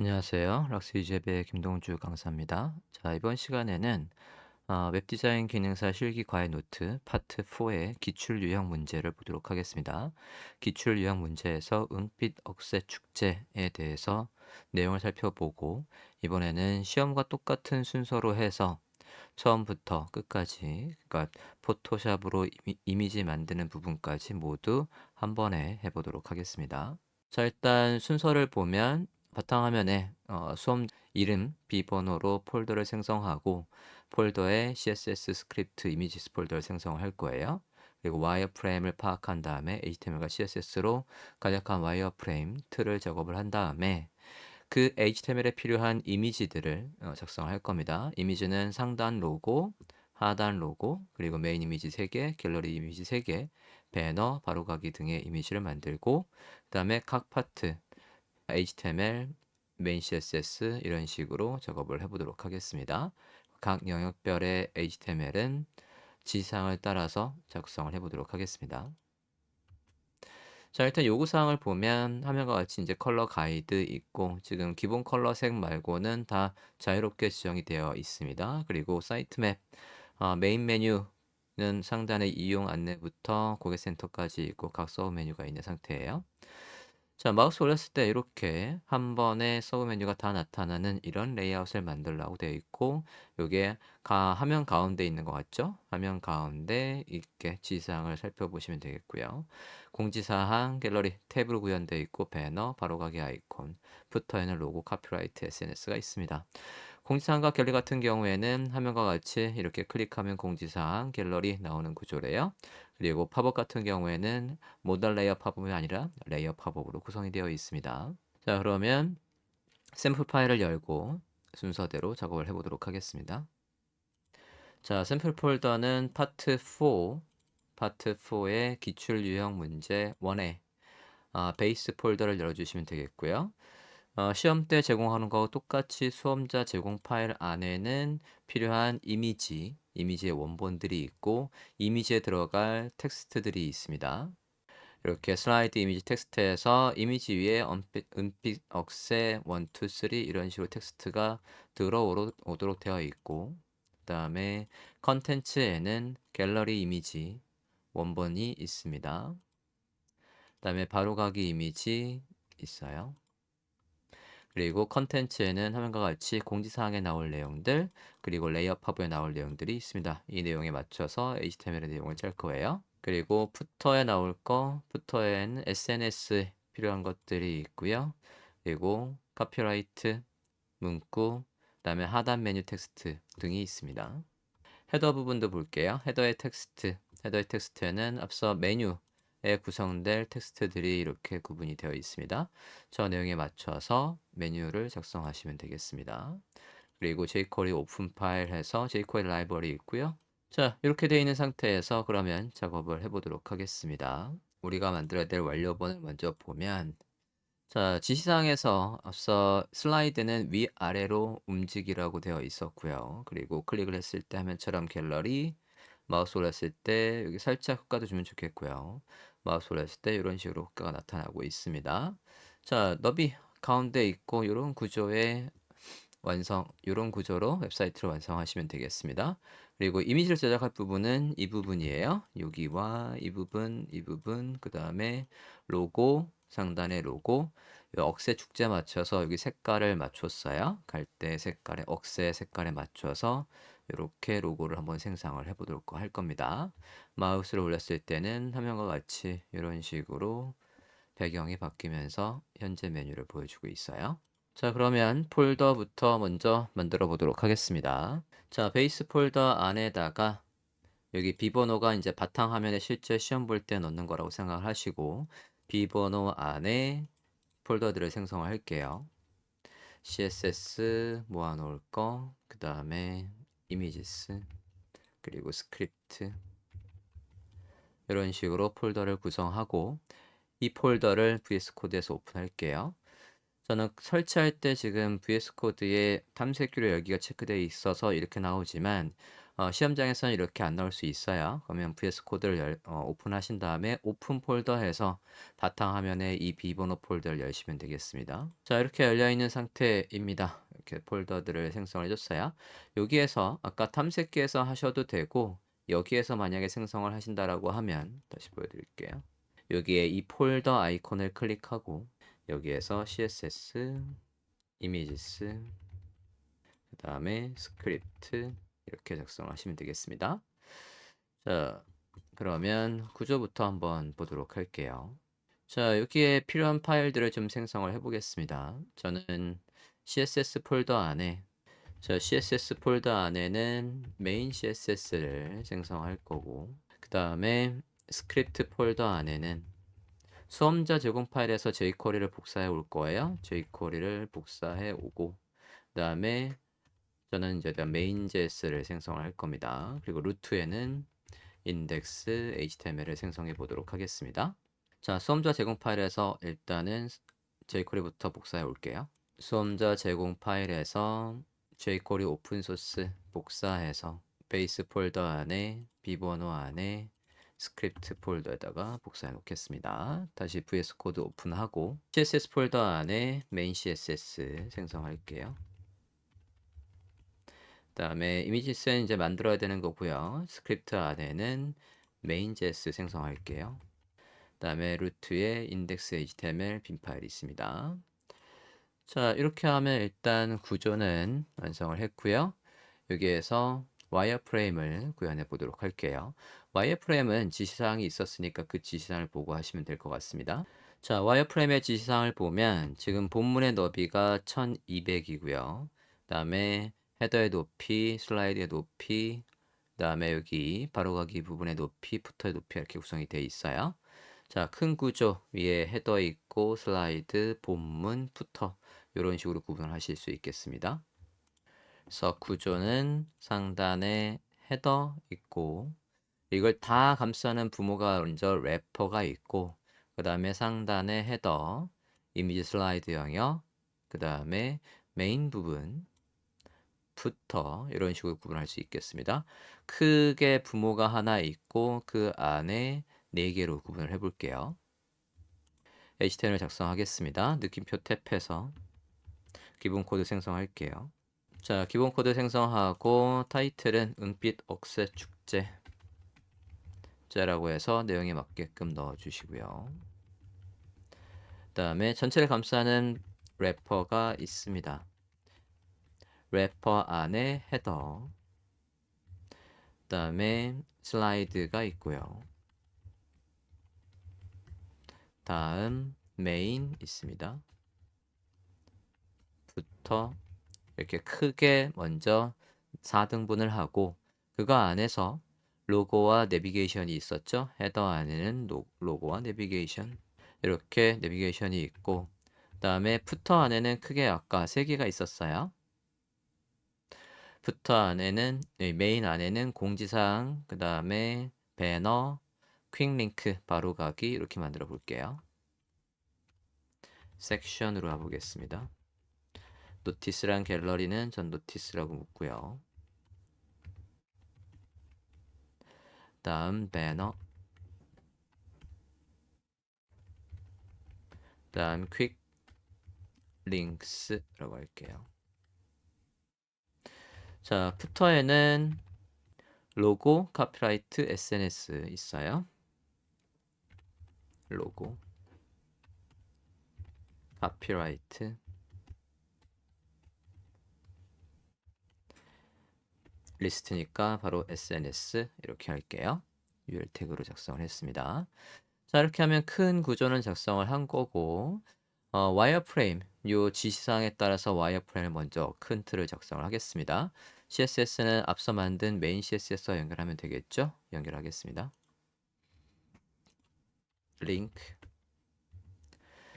안녕하세요. 락스 유재배의 김동주 강사입니다. 자, 이번 시간에는 웹디자인 기능사 실기 과외 노트 파트 4의 기출 유형 문제를 보도록 하겠습니다. 기출 유형 문제에서 은빛 억새 축제에 대해서 내용을 살펴보고 이번에는 시험과 똑같은 순서로 해서 처음부터 끝까지, 그러니까 포토샵으로 이미지 만드는 부분까지 모두 한 번에 해보도록 하겠습니다. 자, 일단 순서를 보면 바탕화면에 수업 이름, 비번호로 폴더를 생성하고 폴더에 CSS 스크립트 이미지스 폴더를 생성을 할 거예요. 그리고 와이어프레임을 파악한 다음에 HTML과 CSS로 간략한 와이어프레임 틀을 작업을 한 다음에 그 HTML에 필요한 이미지들을 작성할 겁니다. 이미지는 상단 로고, 하단 로고, 그리고 메인 이미지 3개, 갤러리 이미지 3개, 배너, 바로가기 등의 이미지를 만들고 그 다음에 각 파트 HTML, 메인 CSS 이런 식으로 작업을 해보도록 하겠습니다. 각 영역별의 HTML은 지시사항을 따라서 작성을 해보도록 하겠습니다. 자, 일단 요구사항을 보면 화면과 같이 이제 컬러 가이드 있고 지금 기본 컬러 색 말고는 다 자유롭게 지정이 되어 있습니다. 그리고 사이트 맵, 메인 메뉴는 상단의 이용 안내부터 고객센터까지 있고 각 서브 메뉴가 있는 상태예요. 자, 마우스 올렸을 때 이렇게 한 번에 서브 메뉴가 다 나타나는 이런 레이아웃을 만들라고 되어 있고 요게 화면 가운데 있는 것 같죠? 화면 가운데 있게 지시사항을 살펴보시면 되겠고요. 공지사항, 갤러리 탭으로 구현되어 있고 배너, 바로가기 아이콘, 푸터에는 로고, 카피라이트, SNS가 있습니다. 공지사항과 갤러리 같은 경우에는 화면과 같이 이렇게 클릭하면 공지사항, 갤러리 나오는 구조래요. 그리고 팝업 같은 경우에는 모달 레이어 팝업이 아니라 레이어 팝업으로 구성이 되어 있습니다. 자, 그러면 샘플 파일을 열고 순서대로 작업을 해보도록 하겠습니다. 자, 샘플 폴더는 파트 4의 기출 유형 문제 1에 베이스 폴더를 열어주시면 되겠고요. 시험 때 제공하는 거와 똑같이 수험자 제공 파일 안에는 필요한 이미지의 원본들이 있고 이미지에 들어갈 텍스트들이 있습니다. 이렇게 슬라이드 이미지 텍스트에서 이미지 위에 은빛 억새 1, 2, 3 이런 식으로 텍스트가 들어오도록 되어 있고 그 다음에 컨텐츠에는 갤러리 이미지 원본이 있습니다. 그 다음에 바로가기 이미지 있어요. 그리고 컨텐츠에는 화면과 같이 공지사항에 나올 내용들 그리고 레이어 팝에 나올 내용들이 있습니다. 이 내용에 맞춰서 HTML의 내용을 짤 거예요. 그리고 푸터에 나올 푸터에는 SNS에 필요한 것들이 있고요. 그리고 카피라이트, 문구, 그다음에 하단 메뉴 텍스트 등이 있습니다. 헤더 부분도 볼게요. 헤더의 텍스트에는 앞서 메뉴에 구성될 텍스트들이 이렇게 구분이 되어 있습니다. 저 내용에 맞춰서 메뉴를 작성하시면 되겠습니다. 그리고 jQuery 오픈 파일 해서 jQuery 라이브러리 있고요. 자, 이렇게 되어 있는 상태에서 그러면 작업을 해보도록 하겠습니다. 우리가 만들어야 될 완료본을 먼저 보면 자, 지시사항에서 앞서 슬라이드는 위아래로 움직이라고 되어 있었고요. 그리고 클릭을 했을 때 화면처럼 갤러리, 마우스 올렸을 때 여기 살짝 효과도 주면 좋겠고요. 마우스 올렸을 때 이런 식으로 효과가 나타나고 있습니다. 자, 너비 가운데 있고 이런 구조로 웹사이트를 완성하시면 되겠습니다. 그리고 이미지를 제작할 부분은 이 부분이에요. 여기와 이 부분, 그 다음에 로고, 상단의 로고, 억새 축제 맞춰서 여기 색깔을 맞췄어요. 갈대 색깔에 억새 색깔에 맞춰서 이렇게 로고를 한번 생성을 해보도록 할 겁니다. 마우스를 올렸을 때는 화면과 같이 이런 식으로 배경이 바뀌면서 현재 메뉴를 보여주고 있어요. 자, 그러면 폴더부터 먼저 만들어 보도록 하겠습니다. 자, 베이스 폴더 안에다가 여기 비번호가 이제 바탕화면에 실제 시험 볼 때 넣는 거라고 생각을 하시고 비번호 안에 폴더들을 생성을 할게요. CSS 모아놓을 거, 그 다음에 이미지스, 그리고 스크립트 이런 식으로 폴더를 구성하고 이 폴더를 VS 코드에서 오픈할게요. 저는 설치할 때 지금 VS 코드에 탐색기로 열기가 체크되어 있어서 이렇게 나오지만 시험장에서는 이렇게 안 나올 수 있어요. 그러면 VS 코드를 오픈하신 다음에 오픈 폴더에서 바탕화면에 이 비번호 폴더를 열시면 되겠습니다. 자, 이렇게 열려 있는 상태입니다. 이렇게 폴더들을 생성해 줬어요. 여기에서 아까 탐색기에서 하셔도 되고 여기에서 만약에 생성을 하신다라고 하면 다시 보여드릴게요. 여기에 이 폴더 아이콘을 클릭하고 여기에서 CSS, 이미지스, 그 다음에 스크립트 이렇게 작성하시면 되겠습니다. 자, 그러면 구조부터 한번 보도록 할게요. 자, 여기에 필요한 파일들을 좀 생성을 해보겠습니다. 저는 CSS 폴더 안에 CSS 폴더 안에는 메인 CSS를 생성할 거고 그 다음에 스크립트 폴더 안에는 수험자 제공 파일에서 jQuery를 복사해 올 거예요. jQuery를 복사해 오고 그 다음에 저는 이제 main.js를 생성을 할 겁니다. 그리고 루트에는 index html을 생성해 보도록 하겠습니다. 자, 수험자 제공 파일에서 일단은 jQuery부터 복사해 올게요. 수험자 제공 파일에서 jQuery 오픈소스 복사해서 베이스 폴더 안에 비번호 안에 스크립트 폴더에다가 복사해 놓겠습니다. 다시 VS 코드 오픈하고 CSS 폴더 안에 main CSS 생성할게요. 그다음에 이미지스는 이제 만들어야 되는 거고요. 스크립트 안에는 main.js 생성할게요. 그다음에 루트에 index html 빈 파일이 있습니다. 자, 이렇게 하면 일단 구조는 완성을 했고요. 여기에서 와이어프레임을 구현해 보도록 할게요. 와이어프레임은 지시사항이 있었으니까 그 지시사항을 보고 하시면 될 것 같습니다. 자, 와이어프레임의 지시사항을 보면 지금 본문의 너비가 1200이고요. 그 다음에 헤더의 높이, 슬라이드의 높이, 그 다음에 여기 바로가기 부분의 높이, 푸터의 높이 이렇게 구성이 되어 있어요. 자, 큰 구조 위에 헤더 있고 슬라이드, 본문, 푸터 이런 식으로 구분을 하실 수 있겠습니다. 그래서 구조는 상단에 헤더 있고 이걸 다 감싸는 부모가 먼저 래퍼가 있고 그 다음에 상단에 헤더, 이미지 슬라이드 영역, 그 다음에 메인 부분, 부터 이런 식으로 구분할 수 있겠습니다. 크게 부모가 하나 있고 그 안에 4개로 구분을 해볼게요. HTML 작성하겠습니다. 느낌표 탭해서 기본 코드 생성할게요. 자, 기본 코드 생성하고 타이틀은 은빛 억새 축제라고 해서 내용에 맞게끔 넣어주시고요. 그 다음에 전체를 감싸는 래퍼가 있습니다. 래퍼 안에 헤더, 그 다음에 슬라이드가 있고요. 다음 메인 있습니다. 부터 이렇게 크게 먼저 4등분을 하고 그거 안에서 로고와 내비게이션이 있었죠. 헤더 안에는 로고와 내비게이션 이렇게 내비게이션이 있고 그 다음에 푸터 안에는 크게 아까 3개가 있었어요. 푸터 안에는 메인 안에는 공지사항 그 다음에 배너 퀵링크 바로가기 이렇게 만들어 볼게요. 섹션으로 가보겠습니다. 노티스랑 갤러리는 전 노티스라고 묻고요. 다음 배너, 다음 퀵 링크스라고 할게요. 자, 푸터에는 로고, 카피라이트, SNS 있어요. 로고, 카피라이트, 리스트니까 바로 SNS 이렇게 할게요. UL 태그로 작성을 했습니다. 자, 이렇게 하면 큰 구조는 작성을 한 거고 와이어프레임 요 지시사항에 따라서 와이어프레임을 먼저 큰 틀을 작성을 하겠습니다. CSS는 앞서 만든 메인 CSS와 연결하면 되겠죠? 연결하겠습니다. 링크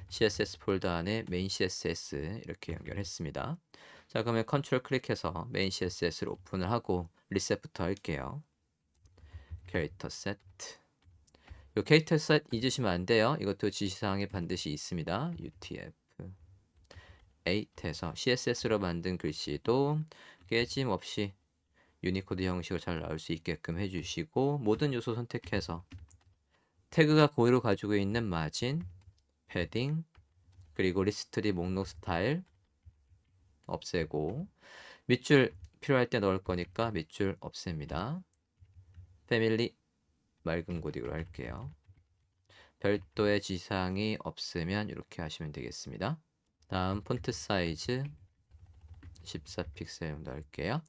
CSS 폴더 안에 메인 CSS 이렇게 연결했습니다. 자, 그러면 컨트롤 클릭해서 메인 CSS를 오픈을 하고 리셋부터 할게요. 캐릭터 세트 요 캐릭터 셋 잊으시면 안 돼요. 이것도 지시사항에 반드시 있습니다. UTF-8에서 CSS로 만든 글씨도 깨짐없이 유니코드 형식으로 잘 나올 수 있게끔 해주시고 모든 요소 선택해서 태그가 고유로 가지고 있는 마진, 패딩, 그리고 리스트리 목록 스타일 없애고 밑줄 필요할 때 넣을 거니까 밑줄 없앱니다. 패밀리 맑은 고딕으로 할게요. 별도의 지상이 없으면 이렇게 하시면 되겠습니다. 다음 폰트 사이즈 14픽셀 정도 할게요.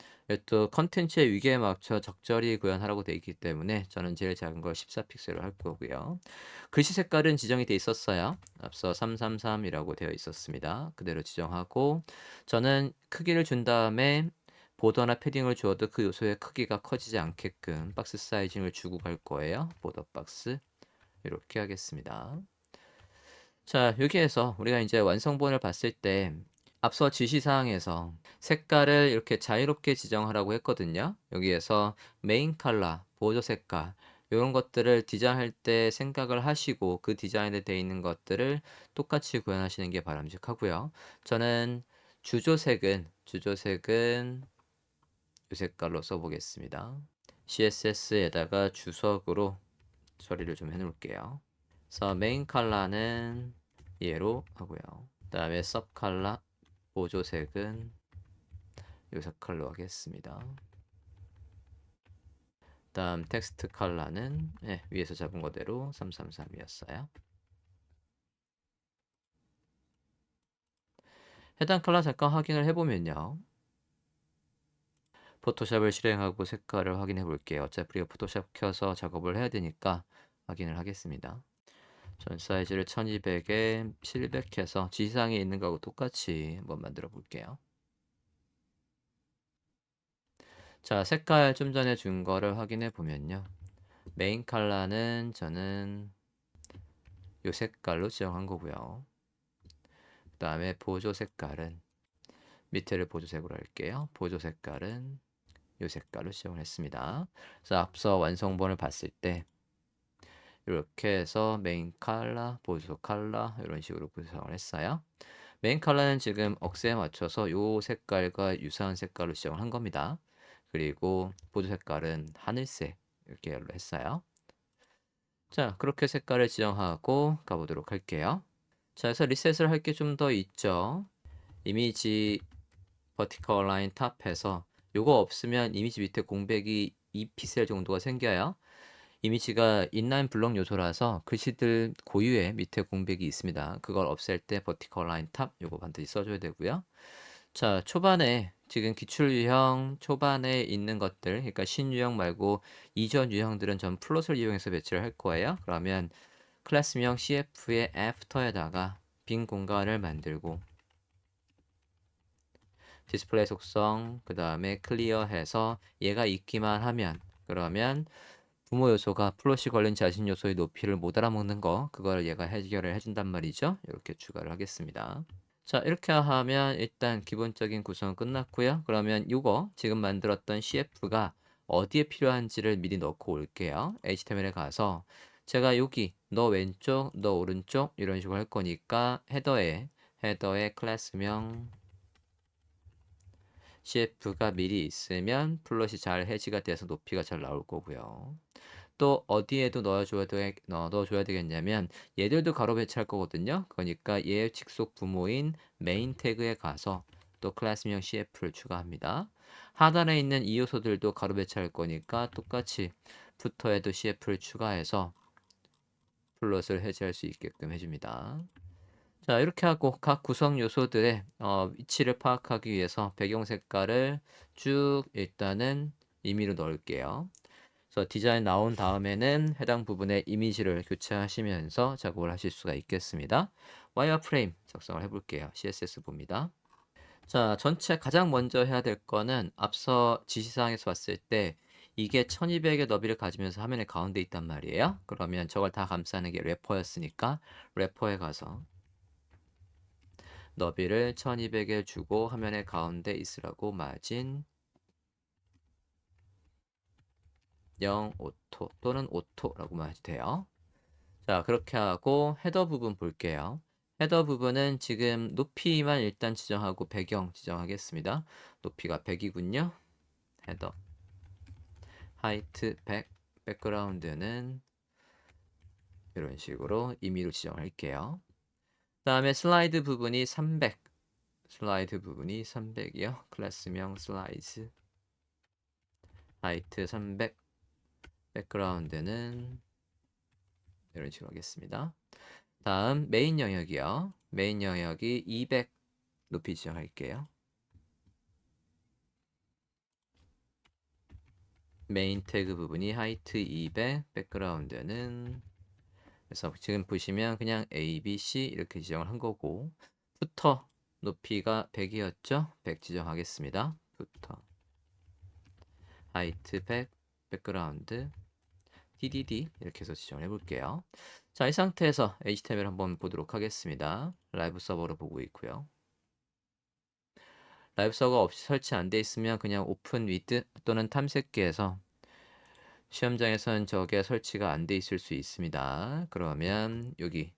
또 컨텐츠의 위계에 맞춰 적절히 구현하라고 되어 있기 때문에 저는 제일 작은 걸 14픽셀로 할 거고요. 글씨 색깔은 지정이 되어 있었어요. 앞서 333이라고 되어 있었습니다. 그대로 지정하고 저는 크기를 준 다음에 보더나 패딩을 주어도 그 요소의 크기가 커지지 않게끔 박스 사이징을 주고 갈 거예요. 보더 박스 이렇게 하겠습니다. 자, 여기에서 우리가 이제 완성본을 봤을 때 앞서 지시사항에서 색깔을 이렇게 자유롭게 지정하라고 했거든요. 여기에서 메인 컬러, 보조 색깔 이런 것들을 디자인할 때 생각을 하시고 그 디자인에 되어 있는 것들을 똑같이 구현하시는 게 바람직하고요. 저는 주조색은 이 색깔로 써보겠습니다. CSS에다가 주석으로 처리를 좀 해놓을게요. 그래서 메인 컬러는 얘로 하고요. 그 다음에 섭 컬러 보조색은 이 색깔로 하겠습니다. 다음 텍스트 컬러는 위에서 잡은 거대로 333이었어요. 해당 컬러 잠깐 확인을 해보면요. 포토샵을 실행하고 색깔을 확인해 볼게요. 어차피 우리가 포토샵 켜서 작업을 해야 되니까 확인을 하겠습니다. 전 사이즈를 1200에 700 해서 지시사항에 있는 거하고 똑같이 한번 만들어 볼게요. 자, 색깔 좀 전에 준 거를 확인해 보면요. 메인 컬러는 저는 이 색깔로 지정한 거고요. 그 다음에 보조 색깔은 밑에를 보조색으로 할게요. 보조 색깔은 이 색깔로 지정을 했습니다. 그래서 앞서 완성본을 봤을 때 이렇게 해서 메인 컬러, 보조 컬러 이런 식으로 구성을 했어요. 메인 컬러는 지금 억세에 맞춰서 이 색깔과 유사한 색깔로 지정을 한 겁니다. 그리고 보조 색깔은 하늘색 이렇게로 했어요. 자, 그렇게 색깔을 지정하고 가보도록 할게요. 자, 그래서 리셋을 할 게 좀 더 있죠. 이미지 버티컬 라인 탑에서 요거 없으면 이미지 밑에 공백이 2픽셀 정도가 생겨요. 이미지가 인라인 블록 요소라서 글씨들 고유의 밑에 공백이 있습니다. 그걸 없앨 때 버티컬 라인 탑 요거 반드시 써줘야 되고요. 자, 초반에 지금 기출 유형 초반에 있는 것들, 그러니까 신유형 말고 이전 유형들은 전 플롯을 이용해서 배치를 할 거예요. 그러면 클래스명 CF의 애프터에다가 빈 공간을 만들고 디스플레이 속성 그 다음에 클리어해서 얘가 있기만 하면 그러면 부모 요소가 플롯이 걸린 자신 요소의 높이를 못 알아먹는 거 그걸 얘가 해결을 해준단 말이죠. 이렇게 추가를 하겠습니다. 자, 이렇게 하면 일단 기본적인 구성은 끝났고요. 그러면 이거 지금 만들었던 CF가 어디에 필요한지를 미리 넣고 올게요. HTML에 가서 제가 여기 너 왼쪽, 너 오른쪽 이런 식으로 할 거니까 헤더에 클래스명 CF가 미리 있으면 플롯이 잘 해지가 돼서 높이가 잘 나올 거고요. 또 어디에도 넣어줘야 되겠냐면 얘들도 가로 배치할 거거든요. 그러니까 얘 직속 부모인 메인 태그에 가서 또 클래스명 CF를 추가합니다. 하단에 있는 이 요소들도 가로 배치할 거니까 똑같이 부터에도 CF를 추가해서 플롯을 해제할 수 있게끔 해줍니다. 자, 이렇게 하고 각 구성 요소들의 위치를 파악하기 위해서 배경 색깔을 쭉 일단은 임의로 넣을게요. 그래서 디자인 나온 다음에는 해당 부분에 이미지를 교체하시면서 작업을 하실 수가 있겠습니다. 와이어프레임 작성을 해볼게요. CSS 봅니다. 자, 전체 가장 먼저 해야 될 거는 앞서 지시사항에서 봤을 때 이게 1200의 너비를 가지면서 화면의 가운데 있단 말이에요. 그러면 저걸 다 감싸는 게 래퍼였으니까 래퍼에 가서 너비를 1200에 주고 화면의 가운데 있으라고 마진 0 오토 또는 오토라고만 해도 돼요. 자, 그렇게 하고 헤더 부분 볼게요. 헤더 부분은 지금 높이만 일단 지정하고 배경 지정하겠습니다. 높이가 100이군요. 헤더 하이트 100, 백그라운드는 이런 식으로 임의로 지정할게요. 다음에 슬라이드 부분이 300, 슬라이드 부분이 300이요. 클래스명 슬라이드, 하이트 300, 백그라운드는 이런 식으로 하겠습니다. 다음 메인 영역이요. 메인 영역이 200 높이 지정할게요. 메인 태그 부분이 하이트 200, 백그라운드는 그래서 지금 보시면 그냥 A, B, C 이렇게 지정을 한 거고 푸터 높이가 100이었죠? 100 지정하겠습니다. 푸터 하이트 100, 백그라운드 DDD 이렇게 해서 지정을 해볼게요. 자, 이 상태에서 HTML 한번 보도록 하겠습니다. 라이브 서버로 보고 있고요. 라이브 서버 없이 설치 안 돼 있으면 그냥 오픈 위드 또는 탐색기에서 시험장에서는 저게 설치가 안 돼 있을 수 있습니다. 그러면 여기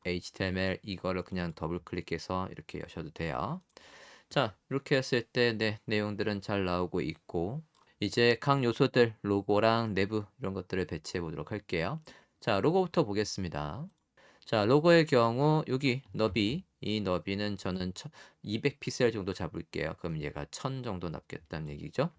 HTML 이거를 그냥 더블 클릭해서 이렇게 여셔도 돼요. 자, 이렇게 했을 때 네, 내용들은 잘 나오고 있고 이제 각 요소들 로고랑 내부 이런 것들을 배치해 보도록 할게요. 자, 로고부터 보겠습니다. 자, 로고의 경우 여기 너비, 이 너비는 저는 200픽셀 정도 잡을게요. 그럼 얘가 1000 정도 남겠다는 얘기죠.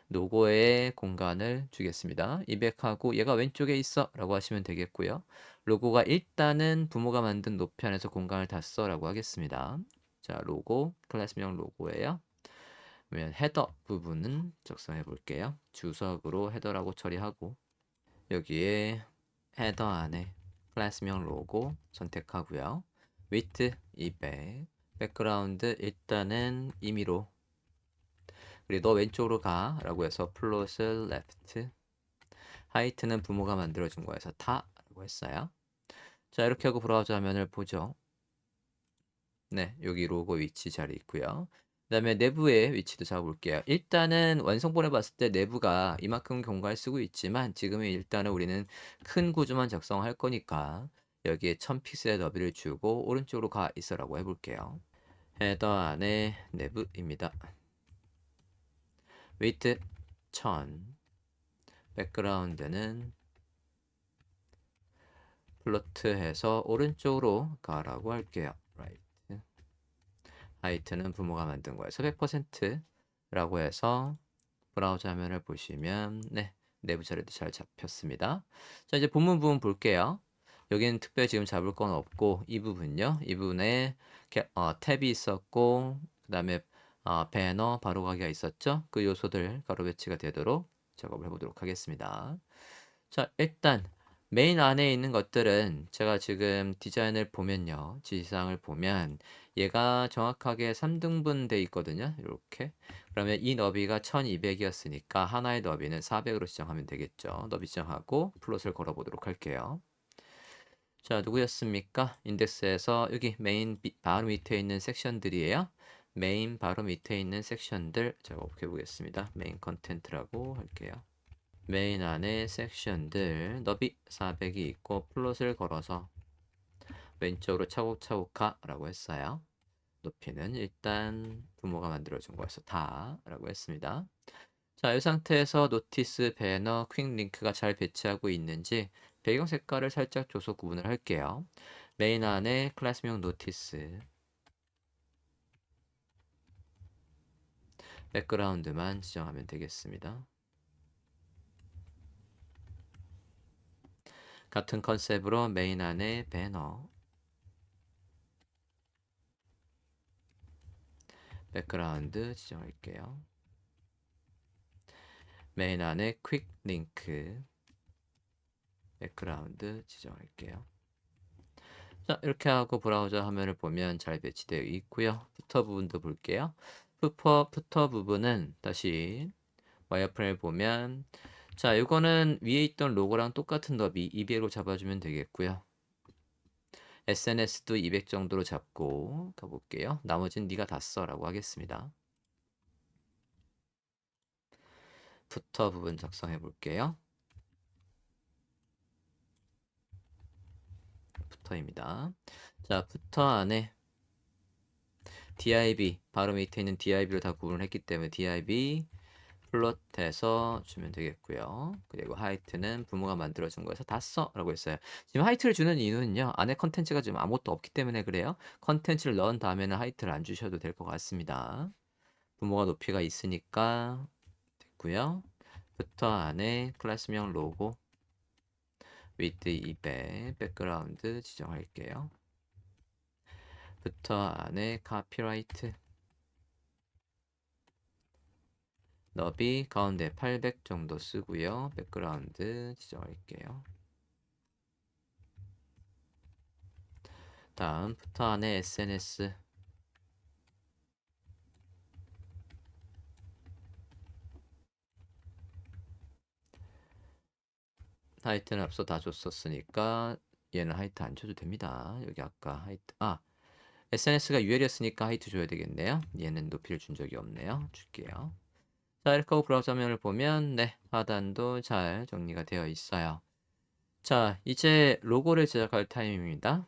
로고에 공간을 주겠습니다. 200하고 얘가 왼쪽에 있어 라고 하시면 되겠고요. 로고가 일단은 부모가 만든 노편에서 공간을 다 써 라고 하겠습니다. 자, 로고, 클래스명 로고예요. 그러면 헤더 부분은 작성해 볼게요. 주석으로 헤더라고 처리하고 여기에 헤더 안에 클래스명 로고 선택하고요. width 200, 백그라운드 일단은 임의로 그리고 너 왼쪽으로 가 라고 해서 플롯 left, 하이트는 부모가 만들어준 거여서 다 라고 했어요. 자, 이렇게 하고 브라우저 화면을 보죠. 네, 여기 로고 위치 잘 있고요. 그 다음에 내부의 위치도 잡아볼게요. 일단은 완성본을 봤을 때 내부가 이만큼 공간을 쓰고 있지만 지금은 일단은 우리는 큰 구조만 작성할 거니까 여기에 1000픽셀의 너비를 주고 오른쪽으로 가 있어라고 해볼게요. 헤더 안에 내부입니다. 웨이트 1000, 백그라운드는 플로트해서 오른쪽으로 가라고 할게요. right. 하이트는 부모가 만든 거에서 100%라고 해서 브라우저 화면을 보시면 네, 내부 자료도 잘 잡혔습니다. 자, 이제 본문 부분 볼게요. 여기는 특별히 지금 잡을 건 없고 이 부분요. 이 부분에 탭이 있었고 그 다음에 배너 바로가기가 있었죠. 그 요소들 가로 배치가 되도록 작업을 해보도록 하겠습니다. 자, 일단 메인 안에 있는 것들은 제가 지금 디자인을 보면요. 지시사항을 보면 얘가 정확하게 3등분 돼 있거든요. 이렇게. 그러면 이 너비가 1200이었으니까 하나의 너비는 400으로 지정하면 되겠죠. 너비 지정하고 플롯을 걸어 보도록 할게요. 자, 누구였습니까? 인덱스에서 여기 메인 바로 밑에 있는 섹션들이에요. 메인 바로 밑에 있는 섹션들 작업해 보겠습니다. 메인 컨텐트라고 할게요. 메인 안에 섹션들 너비 400이 있고 플롯을 걸어서 왼쪽으로 차곡차곡 가라고 했어요. 높이는 일단 부모가 만들어준 거여서 다 라고 했습니다. 자, 이 상태에서 노티스, 배너, 퀵 링크가 잘 배치하고 있는지 배경 색깔을 살짝 줘서 구분을 할게요. 메인 안에 클래스명 노티스, 백그라운드만 지정하면 되겠습니다. 같은 컨셉으로 메인 안에 배너, 백그라운드 지정할게요. 메인 안에 퀵 링크, 백그라운드 지정할게요. 자, 이렇게 하고 브라우저 화면을 보면 잘 배치되어 있고요. 푸터 부분도 볼게요. 푸터 부분은 다시 와이어프레임을 보면 자, 이거는 위에 있던 로고랑 똑같은 너비 200으로 잡아주면 되겠고요. SNS도 200 정도로 잡고 가볼게요. 나머지는 네가 다 써라고 하겠습니다. 푸터 부분 작성해 볼게요. 푸터입니다. 자, 푸터 안에 div 바로 밑에 있는 div를 다 구분을 했기 때문에 div 플롯해서 주면 되겠고요. 그리고 하이트는 부모가 만들어준 거에서 다 써! 라고 했어요. 지금 하이트를 주는 이유는요. 안에 컨텐츠가 지금 아무것도 없기 때문에 그래요. 컨텐츠를 넣은 다음에는 하이트를 안 주셔도 될 것 같습니다. 부모가 높이가 있으니까 됐고요. 부터 안에 클래스명 로고 width 200 백그라운드 지정할게요. 부터 안에 카피라이트 너비 가운데 800 정도 쓰고요. 백그라운드 지정할게요. 다음 부터 안에 SNS 하이트는 앞서 다 줬었으니까 얘는 하이트 안 줘도 됩니다. 여기 아까 하이트 SNS가 UL이었으니까 하이트 줘야 되겠네요. 얘는 높이를 준 적이 없네요. 줄게요. 자, 이렇게 하고 브라우저 화면을 보면 네, 하단도 잘 정리가 되어 있어요. 자, 이제 로고를 제작할 타임입니다.